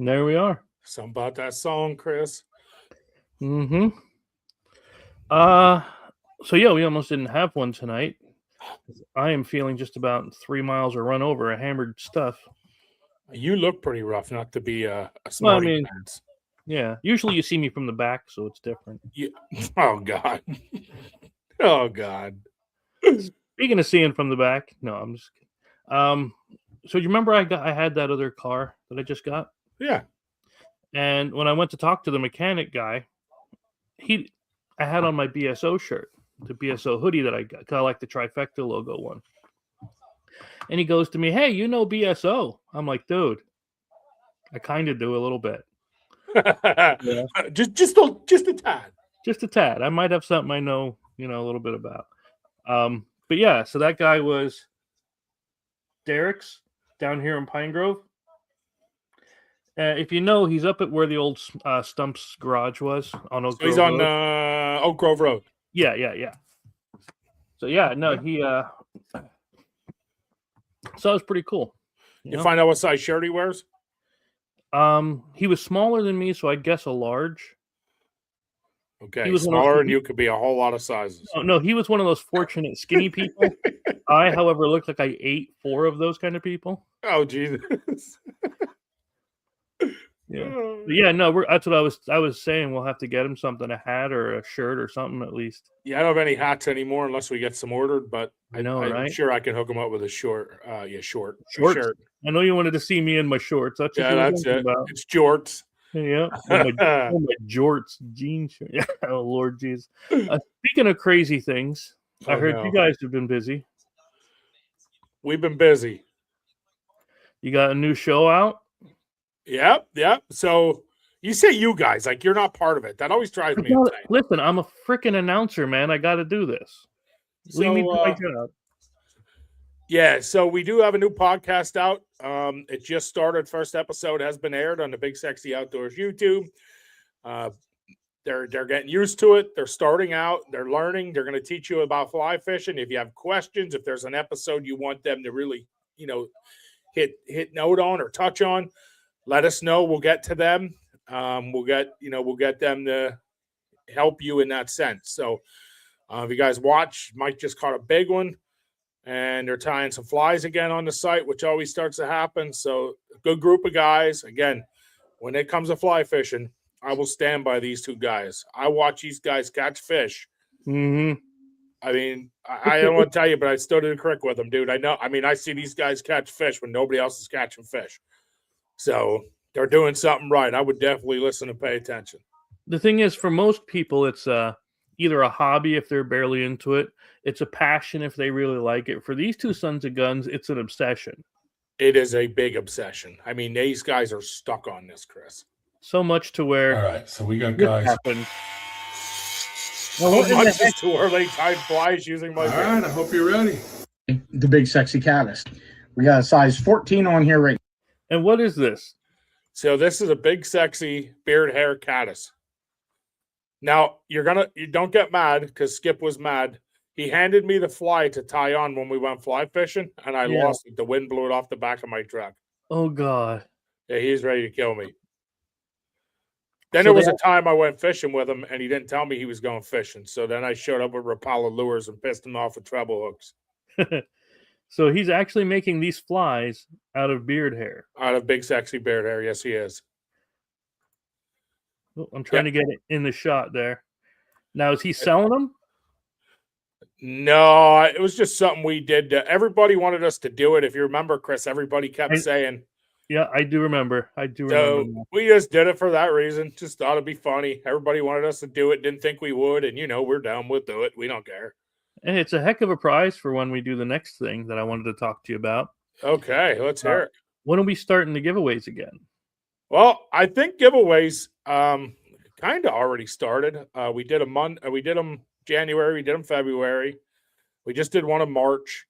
There we are. Something about that song, Chris. Mm-hmm. So yeah, we almost didn't have one tonight. I am feeling just about 3 miles or run over a hammered stuff. You look pretty rough, not to be a Well, I smarty mean, pants. yeah. Usually you see me from the back, so it's different. Yeah. Oh God. Oh God. Speaking of seeing from the back, no, I'm just kidding. So do you remember I had that other car that I just got? Yeah. And when I went to talk to the mechanic guy, I had on my BSO shirt, the BSO hoodie that I got, 'cause I like the trifecta logo one. And he goes to me, "Hey, you know BSO?" I'm like, "Dude, I kind of do a little bit." Yeah. Just a tad. Just a tad. I might have something I know, a little bit about. But yeah, so that guy was Derek's down here in Pine Grove. If you know, he's up at where the old Stump's garage was on Oak Grove. He's on Road. Oak Grove Road. Yeah. So yeah, no, he. So it was pretty cool. You find out what size shirt he wears? He was smaller than me, so I guess a large. Okay, he was smaller than you could be a whole lot of sizes. No, he was one of those fortunate skinny people. I, however, looked like I ate 4 of those kind of people. Oh Jesus! Yeah, no, that's what I was saying. We'll have to get him something, a hat or a shirt or something at least. Yeah, I don't have any hats anymore unless we get some ordered, but I know, I'm right? sure I can hook him up with a short. Short. I know you wanted to see me in my shorts. That's it. About. It's jorts. Yeah, my jorts jean shirt. Yeah, oh Lord jeez. Speaking of crazy things, I heard you guys have been busy. We've been busy. You got a new show out? Yep. So you say you guys, like you're not part of it. That always drives me insane. Listen, I'm a freaking announcer, man. I got to do this. Leave me to my job. Yeah, so we do have a new podcast out. It just started. First episode has been aired on the Big Sexy Outdoors YouTube. They're getting used to it. They're starting out. They're learning. They're going to teach you about fly fishing. If you have questions, if there's an episode you want them to really, hit note on or touch on, let us know. We'll get to them. We'll get them to help you in that sense. So if you guys watch, Mike just caught a big one. And they're tying some flies again on the site, which always starts to happen. So a good group of guys. Again, when it comes to fly fishing, I will stand by these 2 guys. I watch these guys catch fish. Mm-hmm. I mean, I don't want to tell you, but I stood in the creek with them, dude. I know. I mean, I see these guys catch fish when nobody else is catching fish. So they're doing something right. I would definitely listen and pay attention. The thing is, for most people, it's either a hobby if they're barely into it. It's a passion if they really like it. For these 2 sons of guns, it's an obsession. It is a big obsession. I mean, these guys are stuck on this, Chris. So much to where... All right, so we got guys... So much is too early. Time flies using my... All right, I hope you're ready. The Big Sexy Caddis. We got a size 14 on here right now. And what is this? So this is a Big Sexy beard hair caddis. Now, you don't get mad because Skip was mad. He handed me the fly to tie on when we went fly fishing, and I lost it. The wind blew it off the back of my truck. Oh, God. Yeah, he's ready to kill me. Then there was a time I went fishing with him, and he didn't tell me he was going fishing. So then I showed up with Rapala lures and pissed him off with treble hooks. So he's actually making these flies out of beard hair. Out of Big Sexy beard hair, yes, he is. Oh, I'm trying to get it in the shot there. Now, is he selling them? No, it was just something we did. Everybody wanted us to do it. If you remember, Chris, everybody kept saying, Yeah, I do remember. I do So remember. we just did it for that reason. Just thought it'd be funny. Everybody wanted us to do it. Didn't think we would. And, we're down. We'll do it. We don't care. And it's a heck of a prize for when we do the next thing that I wanted to talk to you about. Okay, let's hear it. When are we starting the giveaways again? Well, I think giveaways kind of already started. We did we did them January, we did them February. We just did one in March.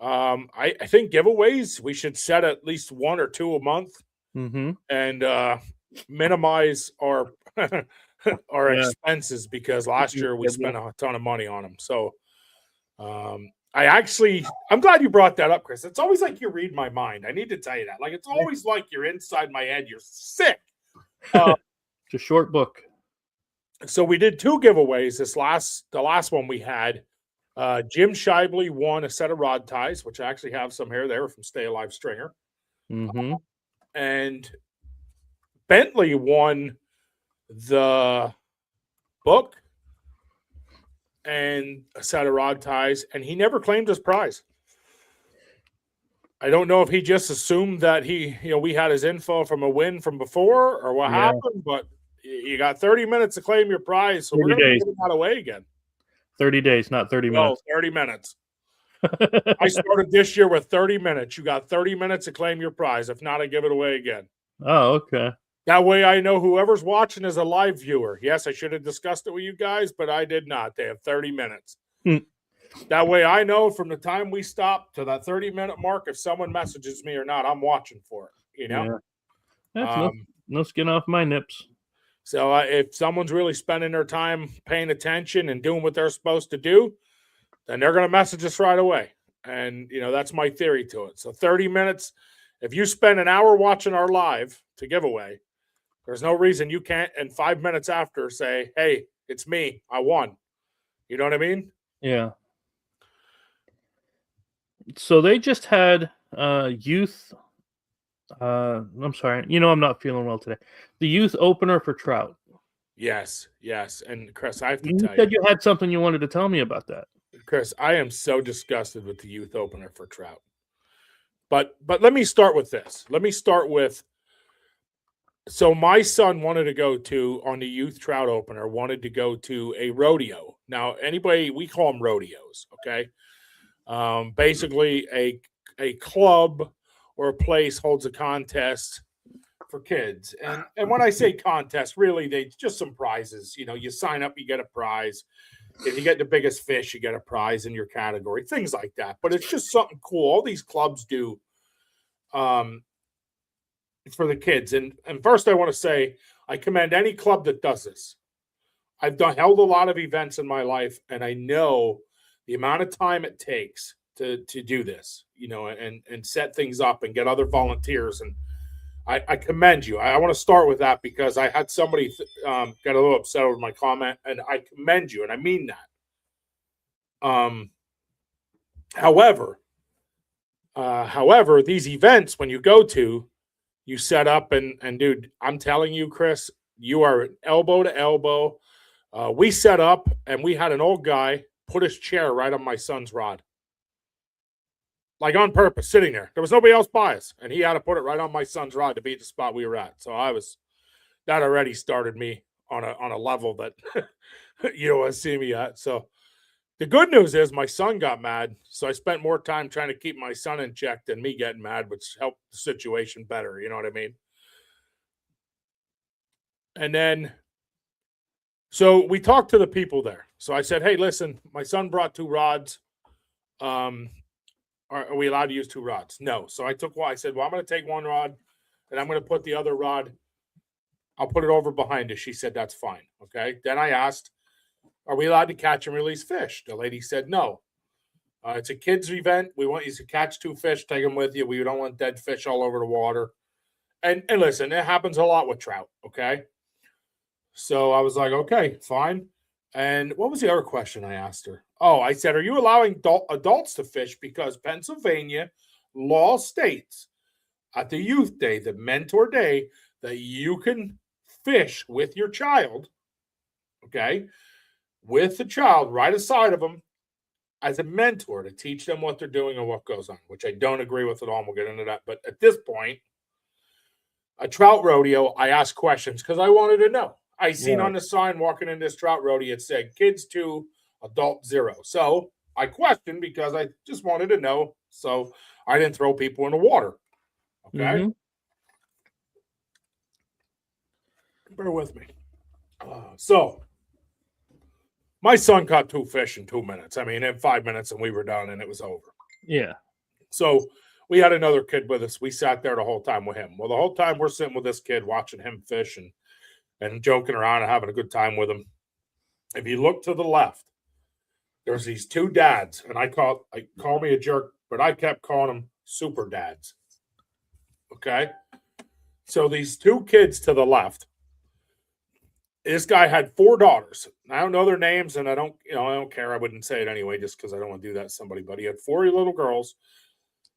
I think giveaways we should set at least 1 or 2 a month and minimize our our expenses because last year we spent a ton of money on them. So I'm glad you brought that up, Chris. It's always like you read my mind. I need to tell you that. Like, it's always like you're inside my head. You're sick. It's a short book. So we did 2 giveaways. The last one we had, Jim Shively won a set of rod ties, which I actually have some here. They were from Stay Alive Stringer. And Bentley won the book and a set of rod ties, and he never claimed his prize. I don't know if he just assumed that we had his info from a win from before or what happened, but you got 30 minutes to claim your prize, so we're going to give that away again. 30 days, not 30 minutes. 30 minutes. I started this year with 30 minutes. You got 30 minutes to claim your prize. If not, I give it away again. Oh, okay. That way I know whoever's watching is a live viewer. Yes, I should have discussed it with you guys, but I did not. They have 30 minutes. That way I know from the time we stop to that 30-minute mark, if someone messages me or not, I'm watching for it, Yeah. That's no skin off my nips. So if someone's really spending their time paying attention and doing what they're supposed to do, then they're going to message us right away. And, that's my theory to it. So 30 minutes, if you spend an hour watching our live to giveaway, there's no reason you can't, and 5 minutes after, say, hey, it's me. I won. You know what I mean? Yeah. So they just had youth. I'm sorry. I'm not feeling well today. The youth opener for Trout. Yes. And Chris, I have to You tell said you had something you wanted to tell me about that. Chris, I am so disgusted with the youth opener for Trout. But let me start with this. So my son wanted to go on the youth Trout opener, wanted to go to a rodeo. Now, we call them rodeos, okay? Basically a club or a place holds a contest for kids. And when I say contest, really, they just some prizes. You sign up, you get a prize. If you get the biggest fish, you get a prize in your category, things like that. But it's just something cool. All these clubs do for the kids. And first I want to say I commend any club that does this. I've held a lot of events in my life, and I know the amount of time it takes to do this, and set things up and get other volunteers. And I commend you. I want to start with that because I had somebody get a little upset over my comment, and I commend you, and I mean that. However, these events, when you go to, you set up and dude, I'm telling you, Chris, you are elbow to elbow. We set up and we had an old guy put his chair right on my son's rod. Like on purpose, sitting there. There was nobody else by us. And he had to put it right on my son's rod to be at the spot we were at. So that already started me on a level that you don't want to see me at. So the good news is my son got mad, so I spent more time trying to keep my son in check than me getting mad, which helped the situation better. You know what I mean? And then, so we talked to the people there. So I said, hey, listen, my son brought 2 rods. Are we allowed to use 2 rods? No. So I said, well, I'm going to take 1 rod, and I'm going to put the other rod, I'll put it over behind us. She said, that's fine. Okay. Then I asked, are we allowed to catch and release fish? The lady said no. It's a kids event. We want you to catch 2 fish, take them with you. We don't want dead fish all over the water. And listen, it happens a lot with trout, okay? So I was like, okay, fine. And what was the other question I asked her? Oh, I said, are you allowing adults to fish? Because Pennsylvania law states at the youth day, the mentor day, that you can fish with your child, okay? With the child right aside of them as a mentor to teach them what they're doing and what goes on, which I don't agree with at all. And we'll get into that. But at this point, a trout rodeo, I asked questions because I wanted to know. I seen Right. on the sign walking in this trout rodeo, it said kids 2, adult 0. So I questioned because I just wanted to know. So I didn't throw people in the water. Okay. Mm-hmm. Bear with me. So my son caught 2 fish in 2 minutes. I mean, in 5 minutes, and we were done, and it was over. Yeah. So we had another kid with us. We sat there the whole time with him. Well, the whole time we're sitting with this kid, watching him fish and joking around and having a good time with him. If you look to the left, there's these 2 dads, and I call me a jerk, but I kept calling them super dads. Okay, so these 2 kids to the left. This guy had 4 daughters. I don't know their names, and I don't care. I wouldn't say it anyway, just because I don't want to do that to somebody. But he had 4 little girls.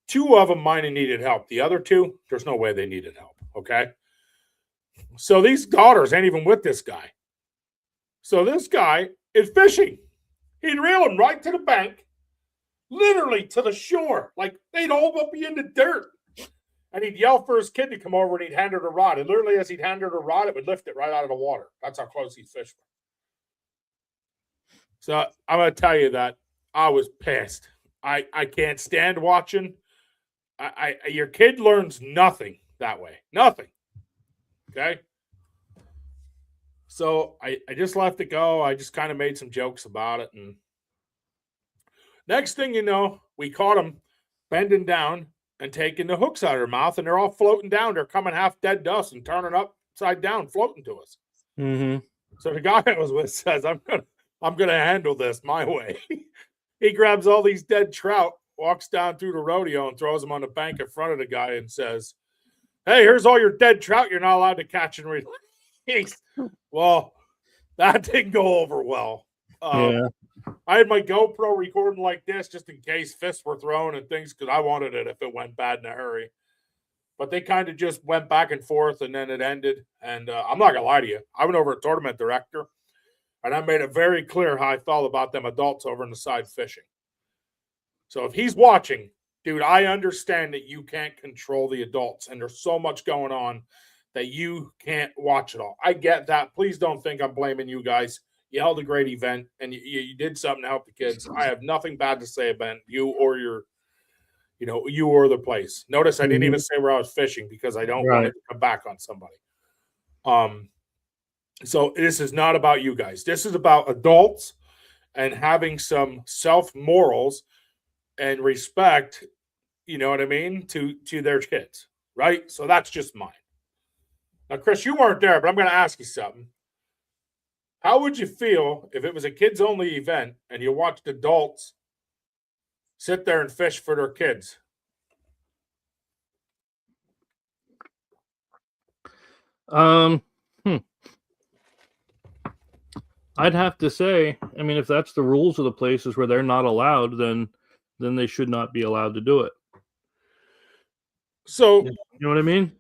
2 of them might have needed help. The other 2, there's no way they needed help. Okay, so these daughters ain't even with this guy. So this guy is fishing. He'd reel them right to the bank, literally to the shore. Like they'd all be in the dirt. And he'd yell for his kid to come over and he'd hand her the rod. And literally, as he'd hand her the rod, it would lift it right out of the water. That's how close he'd fish. So I'm going to tell you that I was pissed. I can't stand watching. Your kid learns nothing that way. Nothing. Okay? So I just let it go. I just kind of made some jokes about it. And next thing you know, we caught him bending down and taking the hooks out of their mouth, and they're all floating down. They're coming half dead to us and turning upside down, floating to us. Mm-hmm. So the guy I was with says, I'm gonna handle this my way. He grabs all these dead trout, walks down through the rodeo, and throws them on the bank in front of the guy and says, "Hey, here's all your dead trout you're not allowed to catch and release." Well, that didn't go over well. Yeah. I had my GoPro recording like this just in case fists were thrown and things, because I wanted it if it went bad in a hurry. But they kind of just went back and forth, and then it ended. And I'm not going to lie to you. I went over a tournament director, and I made it very clear how I felt about them adults over on the side fishing. So if he's watching, dude, I understand that you can't control the adults, and there's so much going on that you can't watch it all. I get that. Please don't think I'm blaming you guys. You held a great event, and you did something to help the kids. I have nothing bad to say about you or you or the place. Notice I didn't even say where I was fishing because I don't want it to come back on somebody. So this is not about you guys. This is about adults and having some self-morals and respect, you know what I mean, to their kids, right? So that's just mine. Now, Chris, you weren't there, but I'm going to ask you something. How would you feel if it was a kids-only event and you watched adults sit there and fish for their kids? I'd have to say, I mean, if that's the rules of the places where they're not allowed, then they should not be allowed to do it. So, you know what I mean?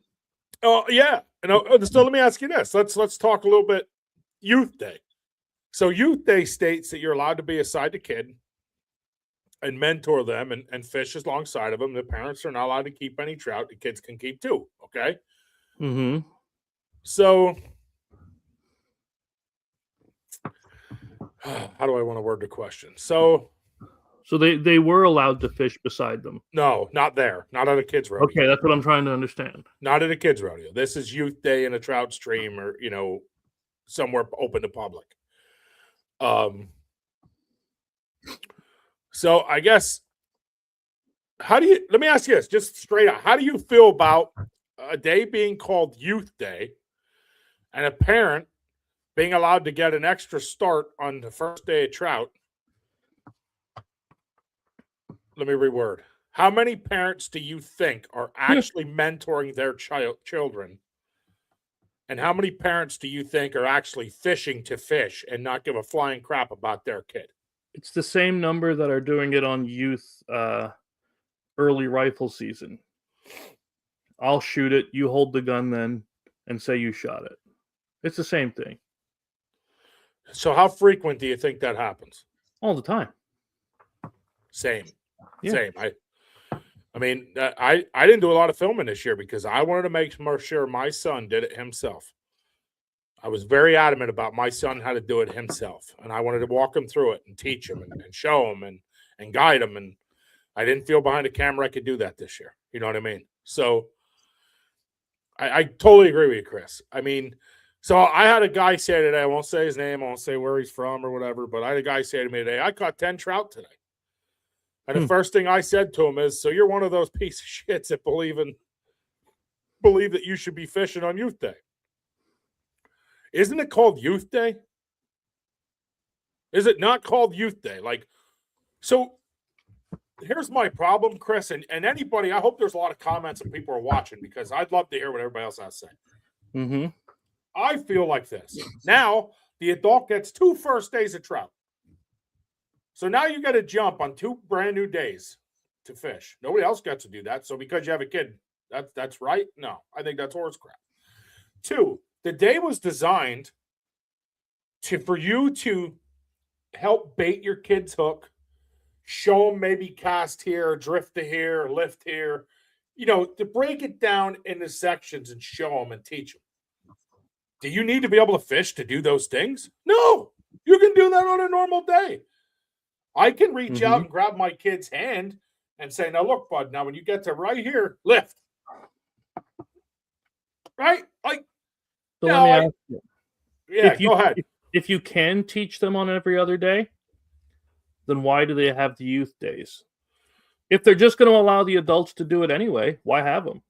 Oh, yeah. So let me ask you this. Let's talk a little bit Youth Day. So Youth Day states that you're allowed to be beside the kid and mentor them and fish alongside of them. The parents are not allowed to keep any trout. The kids can keep 2. Okay. Mm-hmm. So how do I want to word the question? So they were allowed to fish beside them. No, not there. Not at a kids rodeo. Okay, that's what I'm trying to understand. Not at a kids rodeo. This is Youth Day in a trout stream or, somewhere open to public. So I guess, let me ask you this, just straight out. How do you feel about a day being called Youth Day and a parent being allowed to get an extra start on the first day of trout? Let me reword. How many parents do you think are actually mentoring their children? And how many parents do you think are actually fishing to fish and not give a flying crap about their kid? It's the same number that are doing it on youth early rifle season. I'll shoot it, you hold the gun then, and say you shot it. It's the same thing. So how frequent do you think that happens? All the time. Same. Yeah. Same. I mean, I didn't do a lot of filming this year because I wanted to make sure my son did it himself. I was very adamant about my son how to do it himself, and I wanted to walk him through it and teach him and show him and guide him. And I didn't feel behind the camera I could do that this year. You know what I mean? So I totally agree with you, Chris. I mean, so I had a guy say today, I won't say his name, I won't say where he's from or whatever, but I had a guy say to me today, I caught 10 trout today. And the first thing I said to him is, so you're one of those piece of shits that believe that you should be fishing on Youth Day. Isn't it called Youth Day? Is it not called Youth Day? Like, so here's my problem, Chris, and anybody, I hope there's a lot of comments and people are watching because I'd love to hear what everybody else has to say. Mm-hmm. I feel like this. Now, the adult gets 2 first days of trout. So now you got to jump on 2 brand new days to fish. Nobody else gets to do that. So because you have a kid, that's right? No, I think that's horse crap. 2, the day was designed for you to help bait your kid's hook, show them maybe cast here, drift to here, lift here, to break it down into sections and show them and teach them. Do you need to be able to fish to do those things? No, you can do that on a normal day. I can reach out and grab my kid's hand and say, now look, bud, now when you get to right here, lift. Right? Like, So let me ask you. Yeah, go ahead. If you can teach them on every other day, then why do they have the youth days? If they're just going to allow the adults to do it anyway, why have them?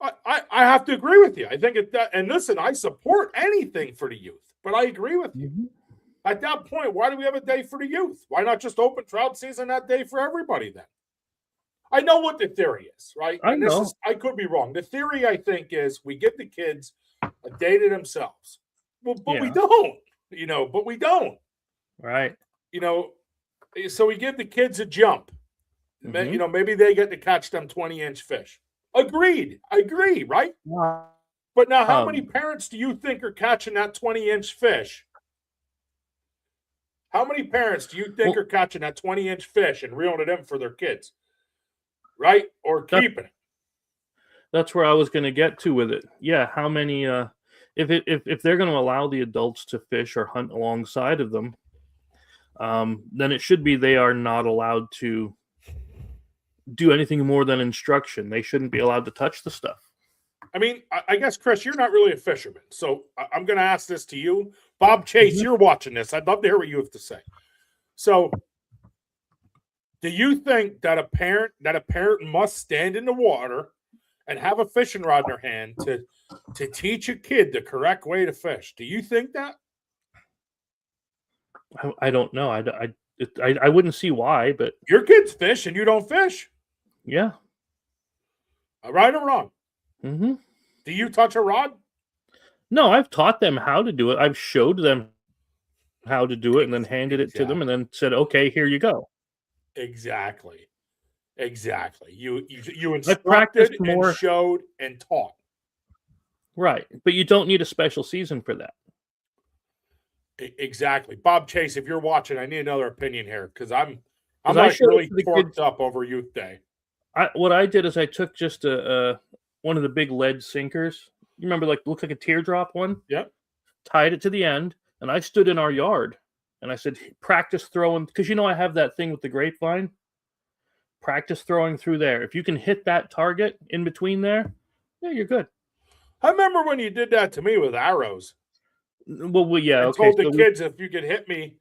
I have to agree with you. I think and listen, I support anything for the youth, but I agree with you. At that point, why do we have a day for the youth? Why not just open trout season that day for everybody then? I know what the theory is, right? I know. I could be wrong. The theory, I think, is we give the kids a day to themselves. Well, but we don't, but we don't. Right. So we give the kids a jump. Maybe they get to catch them 20-inch fish. Agreed. I agree, right? But now how many parents do you think are catching that 20-inch fish? How many parents do you think are catching that 20-inch fish and reeling it in for their kids? Right? Or keeping it? That's where I was going to get to with it. Yeah, how many if they're going to allow the adults to fish or hunt alongside of them, then it should be they are not allowed to do anything more than instruction. They shouldn't be allowed to touch the stuff. I mean, I guess, Chris, you're not really a fisherman. So I'm going to ask this to you. Bob Chase, you're watching this. I'd love to hear what you have to say. So do you think that a parent must stand in the water and have a fishing rod in their hand to teach a kid the correct way to fish? Do you think that? I don't know. I wouldn't see why, but your kids fish and you don't fish. Yeah. Right or wrong? Mm-hmm. Do you touch a rod? No, I've taught them how to do it. I've showed them how to do it and then handed it to them and then said, okay, here you go. Exactly. You instructed more, and showed and taught. Right. But you don't need a special season for that. Exactly. Bob Chase, if you're watching, I need another opinion here because I'm like really torqued up over Youth Day. What I did is I took just one of the big lead sinkers. You remember, looks like a teardrop one? Yep. Tied it to the end, and I stood in our yard, and I said, practice throwing, because I have that thing with the grapevine. Practice throwing through there. If you can hit that target in between there, yeah, you're good. I remember when you did that to me with arrows. Well, yeah. I told the kids if you could hit me,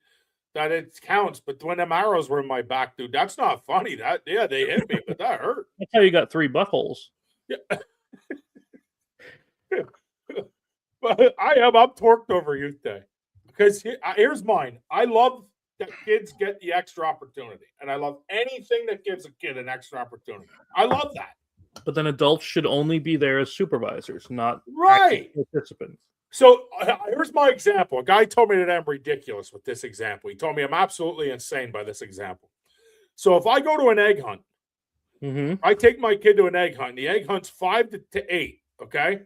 that it counts. But when them arrows were in my back, dude, that's not funny. They hit me, but that hurt. That's how you got 3 buttholes. Yeah. But I'm torqued over Youth Day because here's mine. I love that kids get the extra opportunity, and I love anything that gives a kid an extra opportunity. I love that. But then adults should only be there as supervisors, not participants. So here's my example. A guy told me that I'm ridiculous with this example. He told me I'm absolutely insane by this example. So if I go to an egg hunt, I take my kid to an egg hunt. The egg hunt's 5 to 8, okay?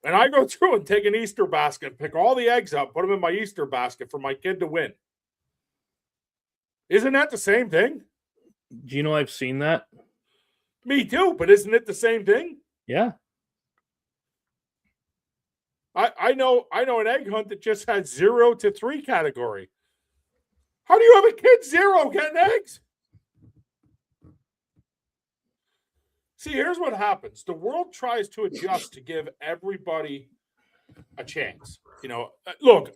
And I go through and take an Easter basket and pick all the eggs up, put them in my Easter basket for my kid to win. Isn't that the same thing? Do you know I've seen that? Me too, but isn't it the same thing? Yeah. I know an egg hunt that just had 0 to 3 category. How do you have a kid 0 getting eggs? See, here's what happens. The world tries to adjust to give everybody a chance. Look,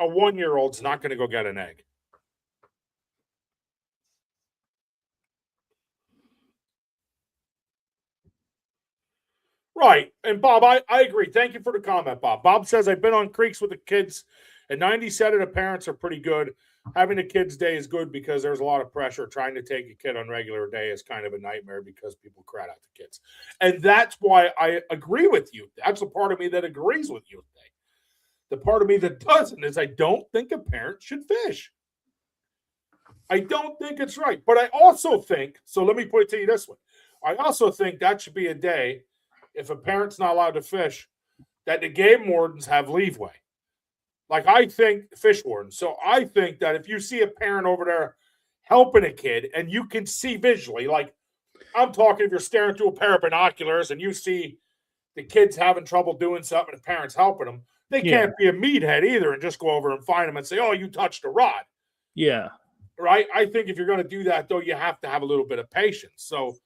a 1-year-old's not going to go get an egg. Right. And Bob, I agree. Thank you for the comment, Bob. Bob says, I've been on creeks with the kids, and 90% of the parents are pretty good. Having a kid's day is good because there's a lot of pressure. Trying to take a kid on regular day is kind of a nightmare because people crowd out the kids. And that's why I agree with you. That's the part of me that agrees with you. The part of me that doesn't is I don't think a parent should fish. I don't think it's right. But I also think, so let me put it to you this way. I also think that should be a day, if a parent's not allowed to fish, that the game wardens have leeway. Like I think fish wardens. So I think that if you see a parent over there helping a kid and you can see visually, like I'm talking if you're staring through a pair of binoculars and you see the kid's having trouble doing something and the parent's helping them, they can't be a meathead either and just go over and find them and say, oh, you touched a rod. Yeah. Right? I think if you're going to do that, though, you have to have a little bit of patience. So,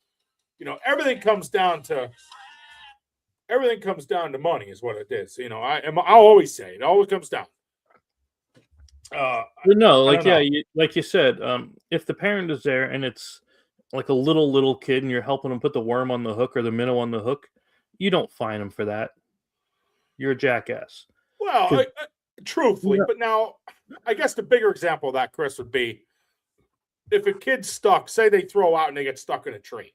everything comes down to money is what it is. I'll always say it always comes down. But no, like you said, if the parent is there and it's like a little kid and you're helping them put the worm on the hook or the minnow on the hook, you don't fine them for that. You're a jackass. Well, truthfully, but now I guess the bigger example of that, Chris, would be if a kid's stuck, say they throw out and they get stuck in a tree.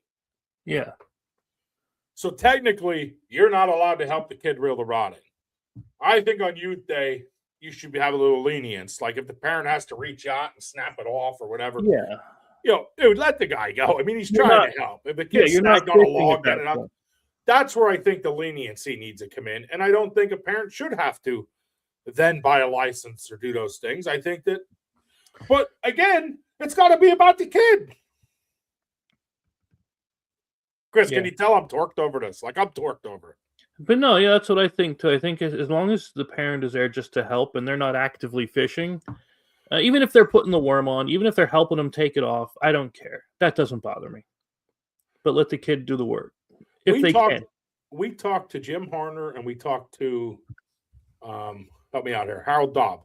Yeah. So technically, you're not allowed to help the kid reel the rod in. I think on youth day, you should have a little lenience. Like if the parent has to reach out and snap it off or whatever. Yeah. Dude, let the guy go. I mean, he's trying to help. If the kid's snagged on a log, get it out. That's where I think the leniency needs to come in. And I don't think a parent should have to then buy a license or do those things. I think that, but again, it's got to be about the kid. Chris, can you tell I'm torqued over this? Like I'm torqued over it. But no, yeah, that's what I think too. I think as long as the parent is there just to help and they're not actively fishing, even if they're putting the worm on, even if they're helping them take it off, I don't care. That doesn't bother me. But let the kid do the work if they can. We talked to Jim Harner and we talked to, help me out here, Harold Dobb.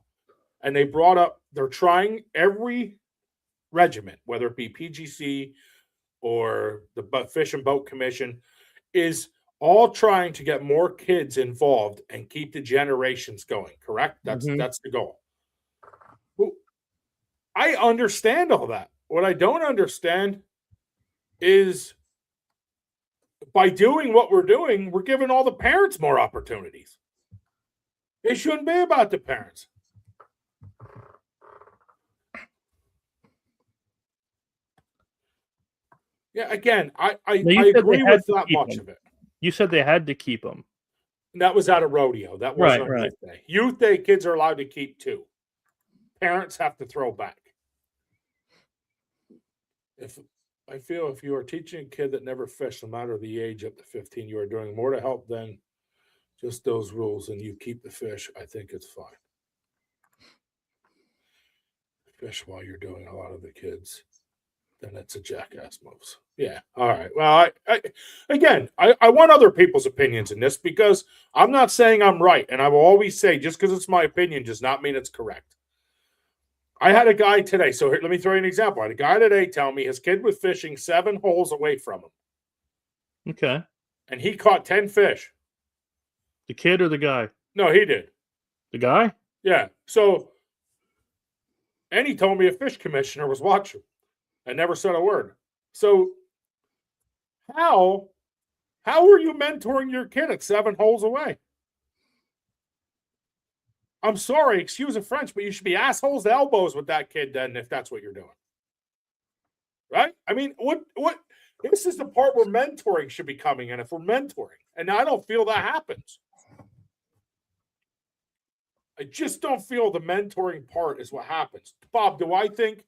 And they brought up, they're trying every regiment, whether it be PGC or the Fish and Boat Commission, is all trying to get more kids involved and keep the generations going, correct? That's the goal. Well, I understand all that. What I don't understand is by doing what we're doing, we're giving all the parents more opportunities. It shouldn't be about the parents. Yeah, again, I agree with that much of it. You said they had to keep them. That was at a rodeo. That wasn't on Youth Day. Youth Day, kids are allowed to keep 2. Parents have to throw back. If you are teaching a kid that never fished, no matter the age up to 15, you are doing more to help than just those rules, and you keep the fish, I think it's fine. Fish while you're doing a lot of the kids, then it's a jackass moves. Yeah. All right. Well, I want other people's opinions in this because I'm not saying I'm right. And I will always say just because it's my opinion does not mean it's correct. I had a guy today. So here, let me throw you an example. I had a guy today tell me his kid was fishing 7 holes away from him. Okay. And he caught 10 fish. The kid or the guy? No, he did. The guy? Yeah. So, and he told me a fish commissioner was watching. I never said a word. So how are you mentoring your kid at 7 holes away? I'm sorry, excuse the French, but you should be assholes to elbows with that kid then if that's what you're doing. Right? I mean, what this is the part where mentoring should be coming in if we're mentoring. And I don't feel that happens. I just don't feel the mentoring part is what happens. Bob, do I think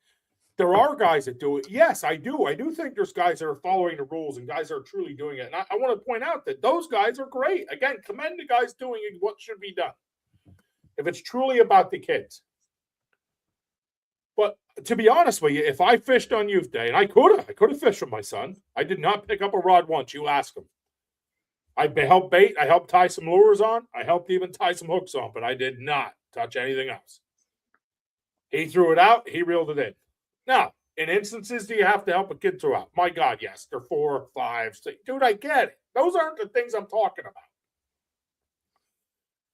there are guys that do it. Yes, I do. I do think there's guys that are following the rules and guys that are truly doing it. And I want to point out that those guys are great. Again, commend the guys doing what should be done. If it's truly about the kids. But to be honest with you, if I fished on youth day, and I could have fished with my son. I did not pick up a rod once. You ask him. I helped bait. I helped tie some lures on. I helped even tie some hooks on, but I did not touch anything else. He threw it out. He reeled it in. Now, in instances, do you have to help a kid throw out? My God, yes. They're 4, 5, 6. Dude, I get it. Those aren't the things I'm talking about.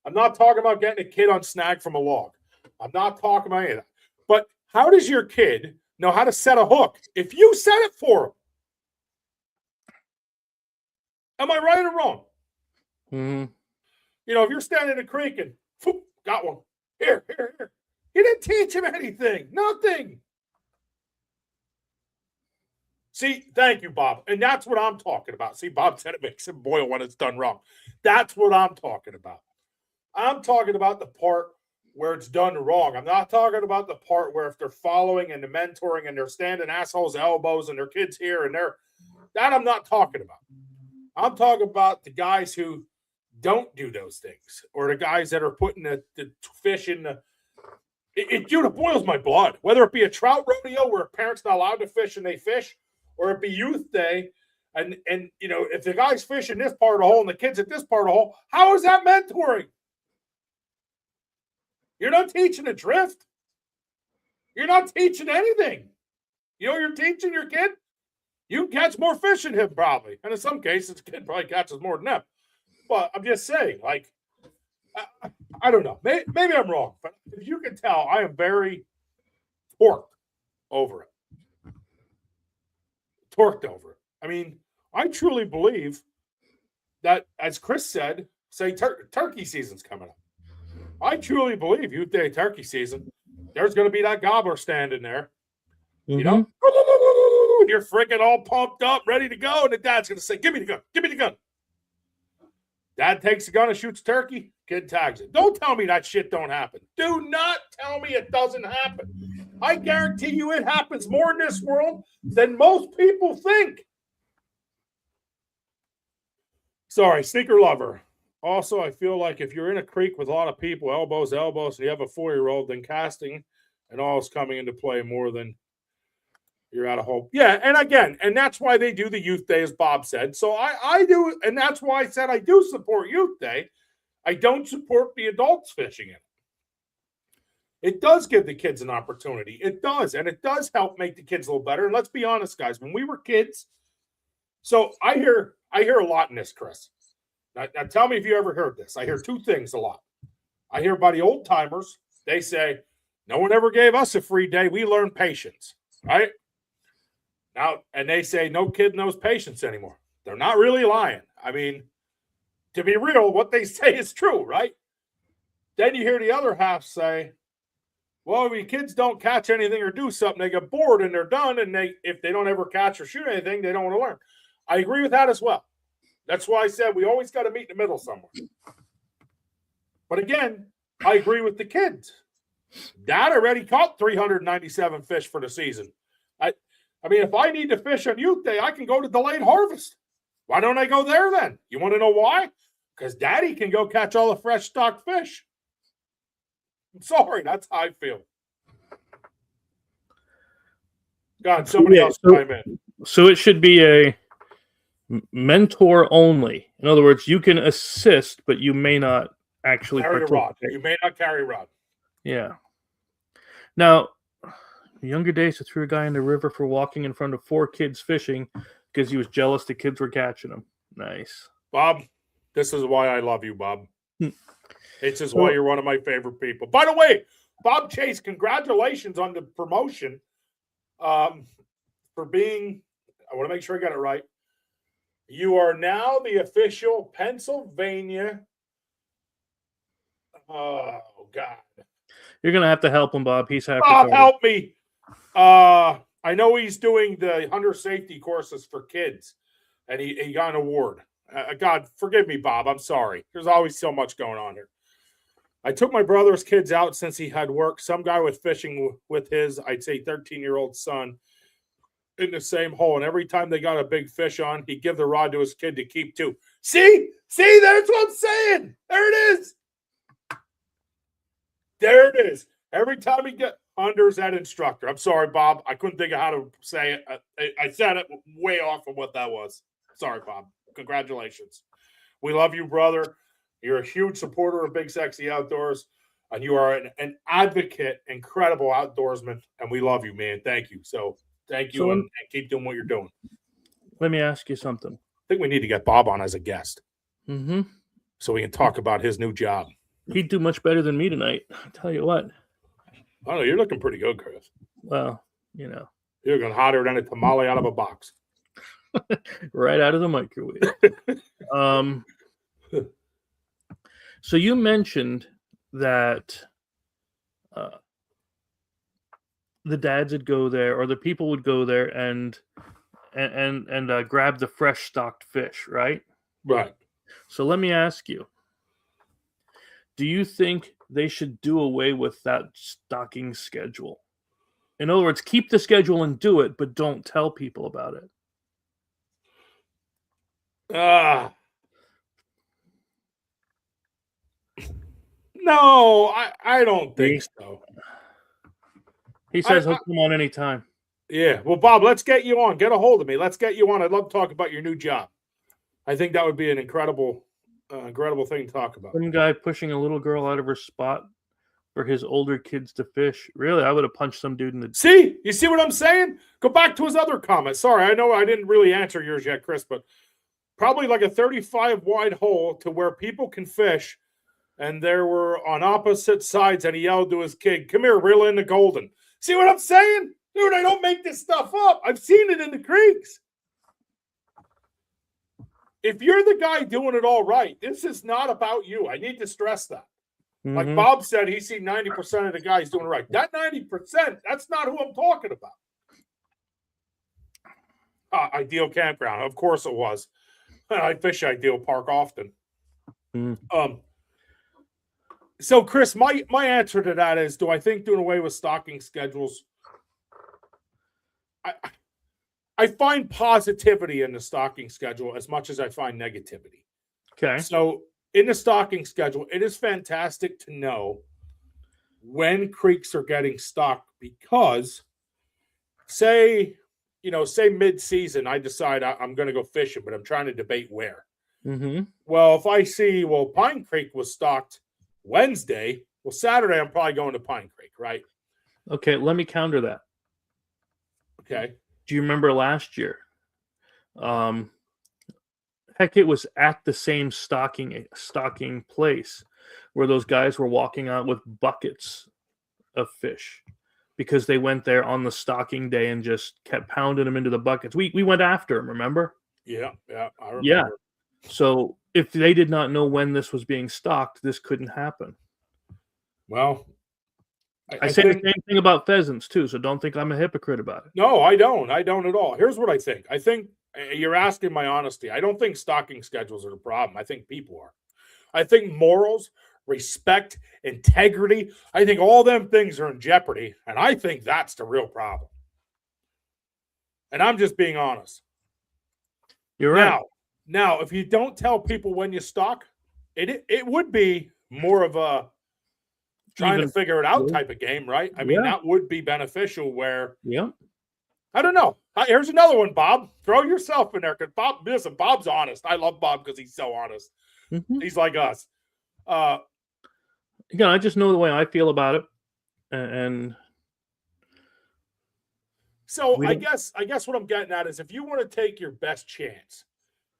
I'm not talking about getting a kid on snag from a log. I'm not talking about any of that. But how does your kid know how to set a hook if you set it for him? Am I right or wrong? Mm-hmm. You know, if you're standing in a creek and whoop, got one. Here. You didn't teach him anything. Nothing. See, thank you, Bob. And that's what I'm talking about. See, Bob said it makes him boil when it's done wrong. That's what I'm talking about. I'm talking about the part where it's done wrong. I'm not talking about the part where if they're following and the mentoring and they're standing assholes' elbows and their kids here and there. That I'm not talking about. I'm talking about the guys who don't do those things or the guys that are putting the fish in the dude, it boils my blood. Whether it be a trout rodeo where a parent's not allowed to fish and they fish, or it be youth day, and you know, if the guy's fishing this part of the hole and the kid's at this part of the hole, how is that mentoring? You're not teaching a drift. You're not teaching anything. You know, you're teaching your kid. You can catch more fish than him probably, and in some cases, the kid probably catches more than them. But I'm just saying, like, I don't know. Maybe I'm wrong, but as you can tell, I am very torqued over it. I mean, I truly believe that, as Chris said, say turkey season's coming up. I truly believe youth day turkey season, there's going to be that gobbler standing there. Mm-hmm. You know, and you're freaking all pumped up, ready to go, and the dad's going to say, "Give me the gun, give me the gun." Dad takes the gun and shoots turkey. Kid tags it. Don't tell me that shit don't happen. Do not tell me it doesn't happen. I guarantee you it happens more in this world than most people think. Sorry, sneaker lover. Also, I feel like if you're in a creek with a lot of people, elbows, and you have a 4-year-old, then casting and all is coming into play more than you're out of hope. Yeah, and again, and that's why they do the youth day, as Bob said. So I do, and that's why I said I do support youth day. I don't support the adults fishing it. It does give the kids an opportunity. It does, and it does help make the kids a little better. And let's be honest, guys, when we were kids, so I hear a lot in this, Chris. Now tell me if you ever heard this. I hear two things a lot. I hear by the old timers, they say, no one ever gave us a free day. We learned patience, right? Now, and they say no kid knows patience anymore. They're not really lying. I mean, to be real, what they say is true, right? Then you hear the other half say, well, if kids don't catch anything or do something, they get bored and they're done. And if they don't ever catch or shoot anything, they don't want to learn. I agree with that as well. That's why I said we always got to meet in the middle somewhere. But again, I agree with the kids. Dad already caught 397 fish for the season. I mean, if I need to fish on youth day, I can go to delayed harvest. Why don't I go there then? You want to know why? Because Daddy can go catch all the fresh stock fish. I'm sorry, that's how I feel. God, somebody else chime in. So it should be a mentor only. In other words, you can assist, but you may not actually carry a rod. You may not carry a rod. Yeah. Now, younger days, I threw a guy in the river for walking in front of 4 kids fishing because he was jealous the kids were catching him. Nice. Bob, this is why I love you, Bob. This is why you're one of my favorite people. By the way, Bob Chase, congratulations on the promotion for being, I want to make sure I got it right. You are now the official Pennsylvania. Oh, God. You're going to help him, Bob. He's happy. Bob, help me. I know he's doing the hunter safety courses for kids, and he got an award. God, forgive me, Bob. I'm sorry. There's always so much going on here. I took my brother's kids out since he had work. Some guy was fishing with his, I'd say, 13-year-old son in the same hole. And every time they got a big fish on, he'd give the rod to his kid to keep too. See, that's what I'm saying. There it is. There it is. Every time he get unders that instructor. I'm sorry, Bob. I couldn't think of how to say it. I said it way off of what that was. Sorry, Bob. Congratulations. We love you, brother. You're a huge supporter of Big Sexy Outdoors, and you are an advocate, incredible outdoorsman, and we love you, man. Thank you. So thank you, and keep doing what you're doing. Let me ask you something. I think we need to get Bob on as a guest so we can talk about his new job. He'd do much better than me tonight. I'll tell you what. I don't know. You're looking pretty good, Chris. Well, you know. You're looking hotter than a tamale out of a box. Right out of the microwave. So you mentioned that the dads would go there, or the people would go there and grab the fresh stocked fish, right? Right. So let me ask you, do you think they should do away with that stocking schedule? In other words, keep the schedule and do it, but don't tell people about it. No, I don't think so. He says he'll come on anytime. Yeah. Well, Bob, let's get you on. Get a hold of me. Let's get you on. I'd love to talk about your new job. I think that would be an incredible thing to talk about. Some guy pushing a little girl out of her spot for his older kids to fish. Really, I would have punched some dude in the... See? You see what I'm saying? Go back to his other comment. Sorry, I know I didn't really answer yours yet, Chris, but probably like a 35 wide hole to where people can fish, and there were on opposite sides, and he yelled to his kid, "Come here, reel in the golden." See what I'm saying? Dude, I don't make this stuff up. I've seen it in the creeks. If you're the guy doing it all right, this is not about you. I need to stress that. Like Bob said, he's seen 90% of the guys doing it right. That 90%, that's not who I'm talking about. Ideal Campground. Of course it was. I fish Ideal Park often. So, Chris, my answer to that is, do I think doing away with stocking schedules? I find positivity in the stocking schedule as much as I find negativity. Okay. So in the stocking schedule, it is fantastic to know when creeks are getting stocked, because say mid-season, I decide I'm going to go fishing, but I'm trying to debate where. Well, if I see, Pine Creek was stocked Wednesday, Saturday, I'm probably going to Pine Creek, right? Okay, let me counter that. Okay. Do you remember last year? Heck, it was at the same stocking place where those guys were walking out with buckets of fish because they went there on the stocking day and just kept pounding them into the buckets. We went after them, remember? Yeah, I remember. Yeah. So if they did not know when this was being stocked, this couldn't happen. Well, I say the same thing about pheasants too, so don't think I'm a hypocrite about it. No, I don't. I don't at all. Here's what I think. I think you're asking my honesty. I don't think stocking schedules are the problem. I think people are. I think morals, respect, integrity, I think all them things are in jeopardy, and I think that's the real problem. And I'm just being honest. You're right. Now, if you don't tell people when you stock, it would be more of a trying to figure it out type of game, right? I mean, that would be beneficial where, I don't know. Here's another one, Bob. Throw yourself in there, because Bob's honest. I love Bob because he's so honest. He's like us. I just know the way I feel about it. And so I guess what I'm getting at is, if you want to take your best chance,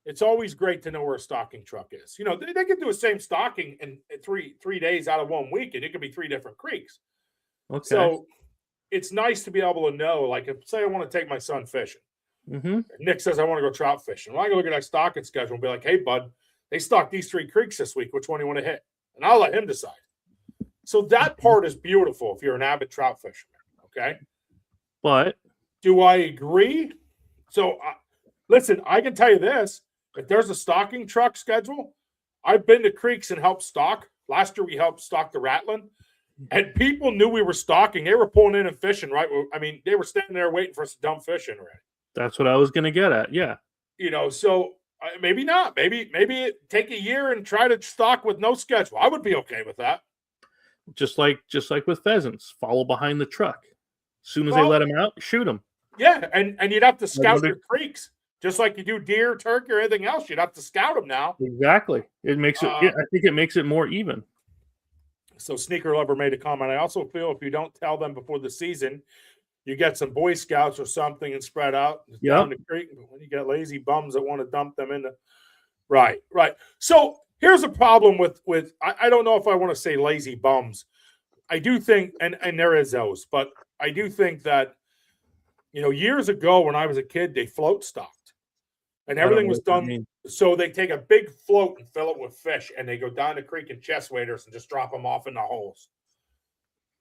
it's always great to know where a stocking truck is. They can do the same stocking in 3 days out of 1 week, and it could be 3 different creeks. Okay. So it's nice to be able to know, like, if, say I want to take my son fishing. Nick says I want to go trout fishing. Well, I can look at that stocking schedule and be like, "Hey, bud, they stocked these 3 creeks this week. Which one do you want to hit?" And I'll let him decide. So that part is beautiful if you're an avid trout fisherman. Okay. But do I agree? So listen, I can tell you this. If there's a stocking truck schedule, I've been to creeks and helped stock. Last year we helped stock the Ratlin, and people knew we were stocking. They were pulling in and fishing, right? I mean, they were standing there waiting for us to dump fish in already. That's what I was going to get at. Yeah. So maybe not. Maybe take a year and try to stock with no schedule. I would be okay with that. Just like with pheasants, follow behind the truck. As soon as they let them out, shoot them. Yeah, and you'd have to scout your creeks. Just like you do deer, turkey, or anything else, you'd have to scout them now. Exactly. It makes it. I think it makes it more even. So Sneaker Lover made a comment. I also feel if you don't tell them before the season, you get some Boy Scouts or something and spread out down the creek. When you get lazy bums that want to dump them in the right. So here's a problem with I don't know if I want to say lazy bums. I do think, and there is those, but I do think that years ago when I was a kid, they float stocked. And everything was done. So they take a big float and fill it with fish, and they go down the creek in chest waders and just drop them off in the holes.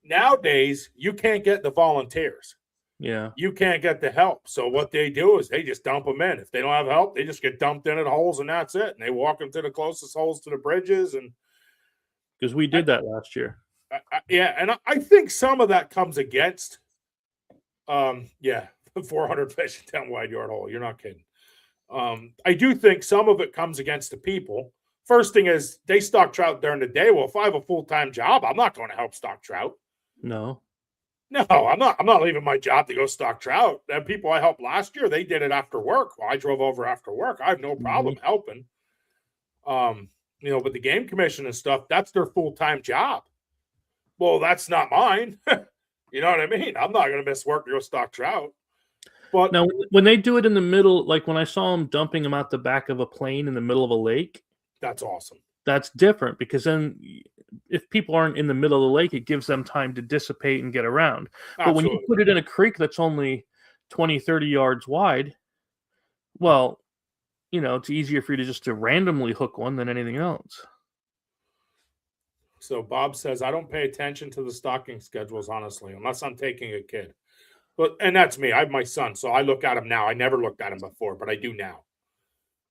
Nowadays, you can't get the volunteers. Yeah. You can't get the help. So what they do is they just dump them in. If they don't have help, they just get dumped in at holes, and that's it. And they walk them to the closest holes to the bridges. And because we did that last year. And I think some of that comes against, 400 fish in 10 wide yard hole. You're not kidding. I do think some of it comes against the people. First thing is they stock trout during the day. Well, if I have a full-time job, I'm not going to help stock trout. No, I'm not leaving my job to go stock trout. The people I helped last year, they did it after work. Well, I drove over after work. I have no problem helping. But the game commission and stuff, that's their full-time job. Well, that's not mine. You know what I mean? I'm not going to miss work to go stock trout. But now, when they do it in the middle, like when I saw them dumping them out the back of a plane in the middle of a lake, that's awesome. That's different because then if people aren't in the middle of the lake, it gives them time to dissipate and get around. Absolutely. But when you put it in a creek that's only 20, 30 yards wide, well, it's easier for you to randomly hook one than anything else. So Bob says, I don't pay attention to the stocking schedules, honestly, unless I'm taking a kid. And that's me. I have my son, so I look at him now. I never looked at him before, but I do now.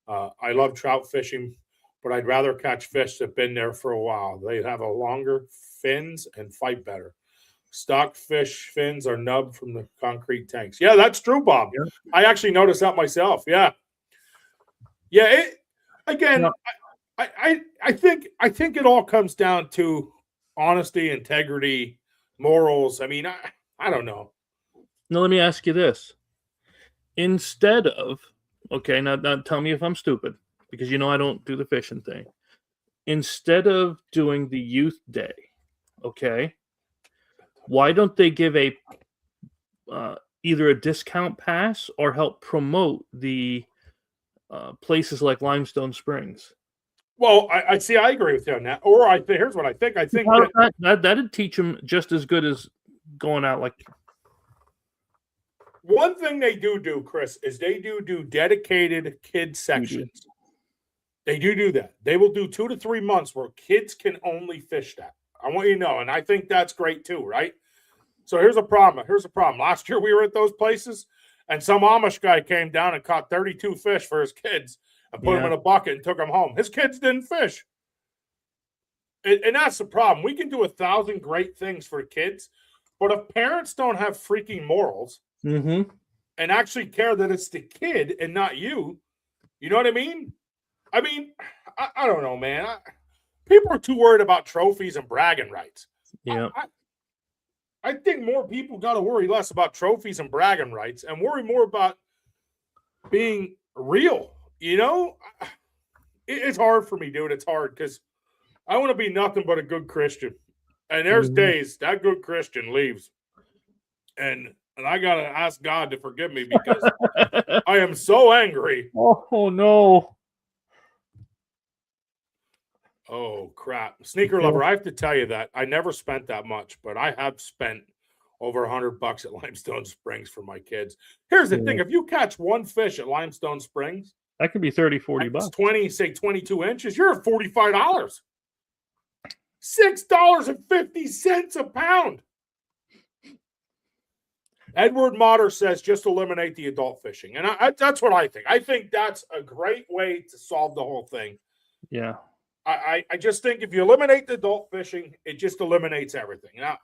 I love trout fishing, but I'd rather catch fish that have been there for a while. They have a longer fins and fight better. Stock fish fins are nubbed from the concrete tanks. Yeah, that's true, Bob. Yeah. I actually noticed that myself. Yeah. I think it all comes down to honesty, integrity, morals. I mean, I don't know. Now, let me ask you this. Instead of, now tell me if I'm stupid, because I don't do the fishing thing. Instead of doing the youth day, why don't they give either a discount pass or help promote the places like Limestone Springs? Well, I agree with you on that. Or here's what I think. I think that'd teach them just as good as going out like. One thing they do, Chris, is they do dedicated kid sections. They do that. They will do 2 to 3 months where kids can only fish that. I want you to know, and I think that's great too, right? So here's a problem. Last year we were at those places, and some Amish guy came down and caught 32 fish for his kids and put them in a bucket and took them home. His kids didn't fish. And that's the problem. We can do 1,000 great things for kids, but if parents don't have freaking morals, and actually care that it's the kid and not you. You know what I mean? I don't know, man. People are too worried about trophies and bragging rights. Yeah. I think more people got to worry less about trophies and bragging rights and worry more about being real. It's hard for me, dude. It's hard because I want to be nothing but a good Christian. And there's days that good Christian leaves. And I got to ask God to forgive me because I am so angry. Oh, no. Oh, crap. Sneaker Lover, I have to tell you that. I never spent that much, but I have spent over $100 at Limestone Springs for my kids. Here's the thing. If you catch one fish at Limestone Springs, that could be $30, $40. 22 inches, you're at $45. $6.50 a pound. Edward Motter says just eliminate the adult fishing. And that's what I think. I think that's a great way to solve the whole thing. Yeah. I just think if you eliminate the adult fishing, it just eliminates everything. Now,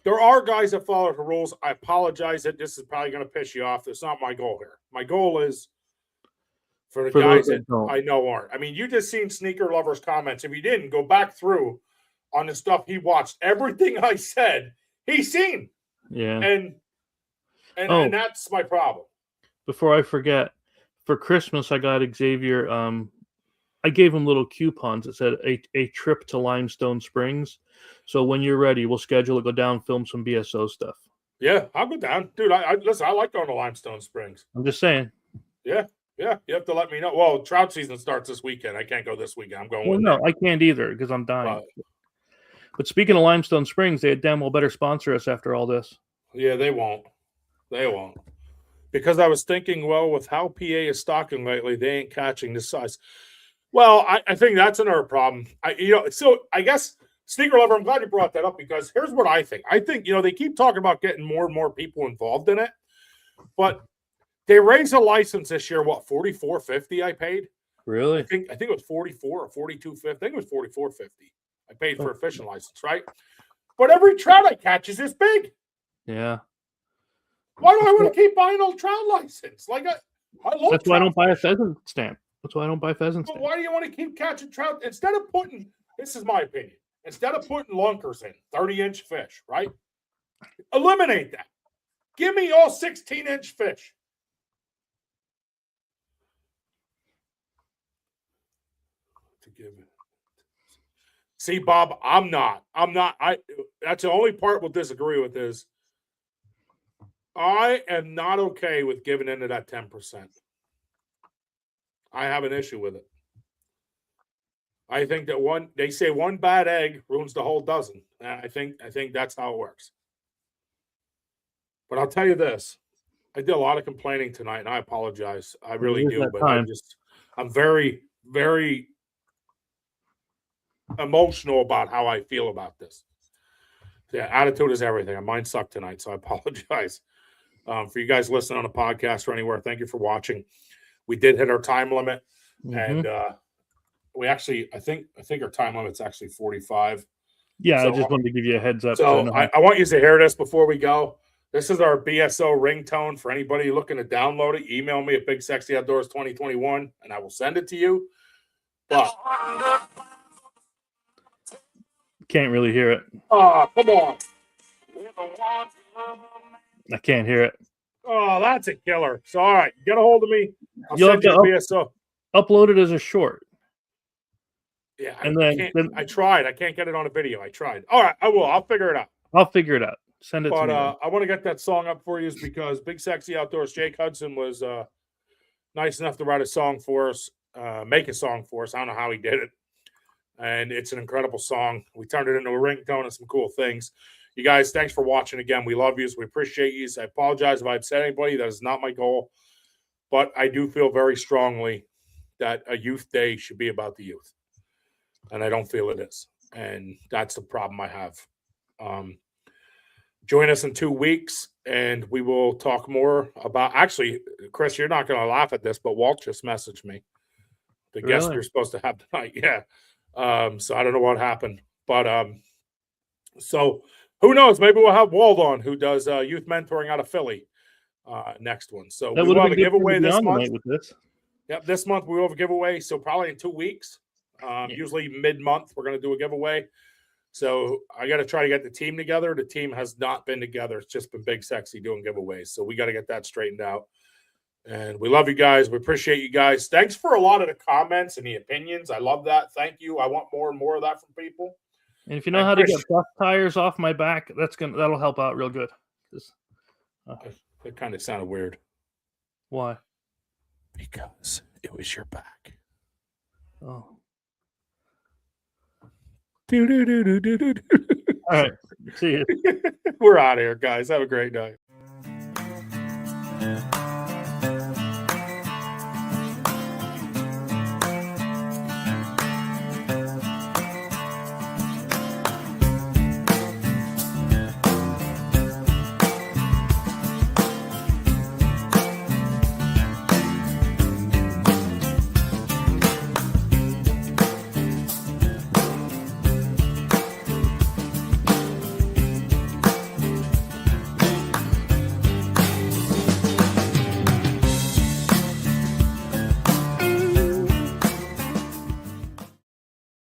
there are guys that follow the rules. I apologize that this is probably going to piss you off. That's not my goal here. My goal is for the guys that I know aren't. I mean, you just seen Sneaker Lover's comments. If you didn't, go back through on the stuff he watched. Everything I said, he's seen. Yeah. And that's my problem. Before I forget, for Christmas, I got Xavier. I gave him little coupons that said a trip to Limestone Springs. So when you're ready, we'll schedule it, go down, film some BSO stuff. Yeah, I'll go down. Dude, I listen, I like going to Limestone Springs. I'm just saying. Yeah. You have to let me know. Well, trout season starts this weekend. I can't go this weekend. I'm going Well, no, I can't either because I'm dying. But speaking of Limestone Springs, they damn well better sponsor us after all this. Yeah, they won't. They won't. Because I was thinking, well, with how PA is stocking lately, they ain't catching this size. Well, I think that's another problem. So I guess Sneaker Lover, I'm glad you brought that up because here's what I think. I think, they keep talking about getting more and more people involved in it, but they raised a license this year. What, $44.50 I paid? Really? I think it was 44 or 42.50. I think it was 44.50. I paid for a fishing license, right? But every trout I catch is this big. Yeah. Why do I want to keep buying a trout license? Like I love. That's why I don't buy a pheasant stamp. That's why I don't buy pheasant stamp. But why do you want to keep catching trout instead of putting? This is my opinion. Instead of putting lunkers in 30-inch fish, right? Eliminate that. Give me all 16-inch fish. To give it. See, Bob, I'm not. That's the only part we'll disagree with is I am not okay with giving into that 10%. I have an issue with it. I think that they say one bad egg ruins the whole dozen. I think that's how it works. But I'll tell you this. I did a lot of complaining tonight, and I apologize. I really do. But I'm very, very emotional about how I feel about this. Yeah, attitude is everything. Mine sucked tonight, so I apologize. For you guys listening on the podcast or anywhere, thank you for watching. We did hit our time limit, and we actually, I think our time limit's actually 45. Yeah, so, I just wanted to give you a heads up. So I want you to hear this before we go. This is our BSO ringtone for anybody looking to download it. Email me at BigSexyOutdoors2021, and I will send it to you. But can't really hear it. Oh, come on. I can't hear it. Oh, that's a killer. So, all right, get a hold of me. You'll have to BSO. Upload it as a short. Yeah, I tried. I can't get it on a video. I tried. All right, I will. I'll figure it out. I'll figure it out. Send it to me. I want to get that song up for you because Big Sexy Outdoors, Jake Hudson was nice enough to write a song for us, make a song for us. I don't know how he did it. And it's an incredible song. We turned it into a ringtone and some cool things. You guys, thanks for watching again. We love you. We appreciate you. I apologize if I upset anybody. That is not my goal. But I do feel very strongly that a youth day should be about the youth. And I don't feel it is. And that's the problem I have. Join us in 2 weeks, and we will talk more about – actually, Chris, you're not going to laugh at this, but Walt just messaged me. The guest you're supposed to have tonight. Yeah. So I don't know what happened. But so who knows? Maybe we'll have Walt on, who does youth mentoring out of Philly next one. So we will have a giveaway this month. With this. Yep, this month we will have a giveaway. So probably in 2 weeks. Usually mid-month, we're going to do a giveaway. So I got to try to get the team together. The team has not been together. It's just been Big Sexy doing giveaways. So we got to get that straightened out. And we love you guys. We appreciate you guys. Thanks for a lot of the comments and the opinions. I love that. Thank you. I want more and more of that from people. And if you know how to get buff tires off my back, that'll help out real good. That kind of sounded weird. Why? Because it was your back. Oh. All right. See you. We're out of here, guys. Have a great night.